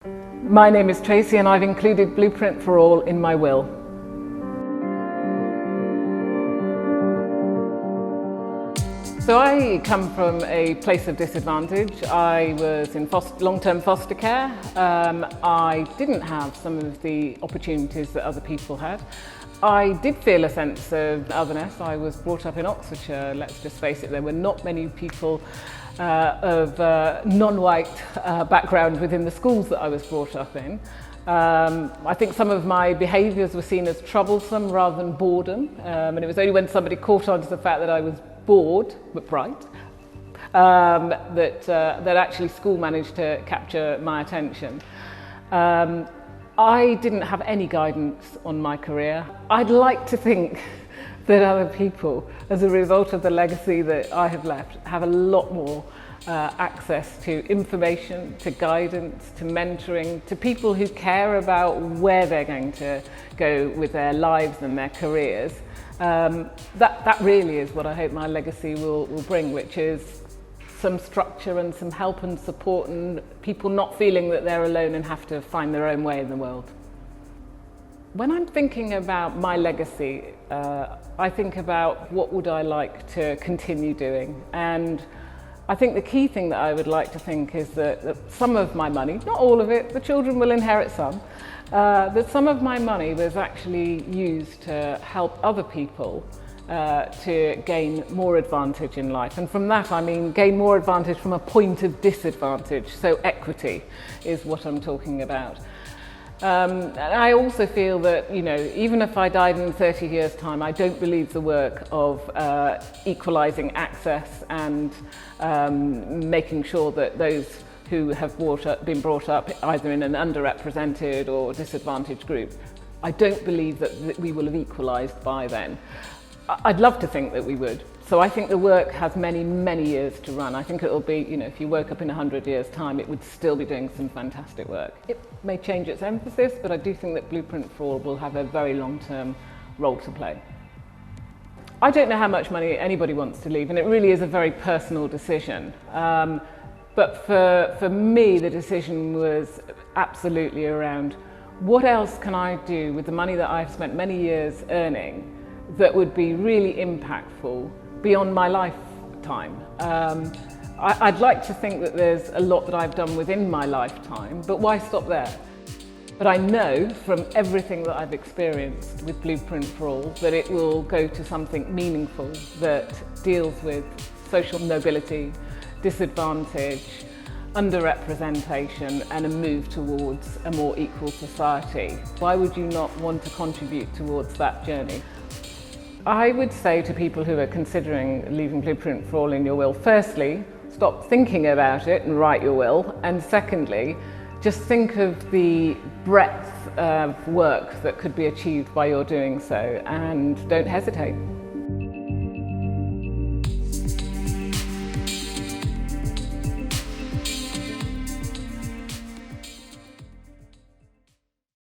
My name is Tracey and I've included Blueprint for All in my will. So I come from a place of disadvantage. I was in long-term foster care. I didn't have some of the opportunities that other people had. I did feel a sense of otherness. I was brought up in Oxfordshire. Let's just face it, there were not many people of non-white background within the schools that I was brought up in. I think some of my behaviours were seen as troublesome rather than boredom, and it was only when somebody caught on to the fact that I was bored but bright that actually school managed to capture my attention. I didn't have any guidance on my career. I'd like to think that other people, as a result of the legacy that I have left, have a lot more access to information, to guidance, to mentoring, to people who care about where they're going to go with their lives and their careers. That really is what I hope my legacy will bring, which is some structure and some help and support, and people not feeling that they're alone and have to find their own way in the world. When I'm thinking about my legacy, I think about what would I like to continue doing, and I think the key thing that I would like to think is that some of my money, not all of it, the children will inherit some, that some of my money was actually used to help other people to gain more advantage in life. And from that I mean gain more advantage from a point of disadvantage, so equity is what I'm talking about. And I also feel that, even if I died in 30 years' time, I don't believe the work of equalising access and making sure that those who have been brought up either in an underrepresented or disadvantaged group, I don't believe that we will have equalised by then. I'd love to think that we would. So I think the work has many, many years to run. I think it'll be, if you woke up in 100 years' time, it would still be doing some fantastic work. It may change its emphasis, but I do think that Blueprint for All will have a very long-term role to play. I don't know how much money anybody wants to leave, and it really is a very personal decision. But for me, the decision was absolutely around what else can I do with the money that I've spent many years earning that would be really impactful beyond my lifetime. I'd like to think that there's a lot that I've done within my lifetime, but why stop there? But I know from everything that I've experienced with Blueprint for All that it will go to something meaningful that deals with social mobility, disadvantage, underrepresentation, and a move towards a more equal society. Why would you not want to contribute towards that journey? I would say to people who are considering leaving Blueprint for All in your will, firstly, stop thinking about it and write your will, and secondly, just think of the breadth of work that could be achieved by your doing so, and don't hesitate.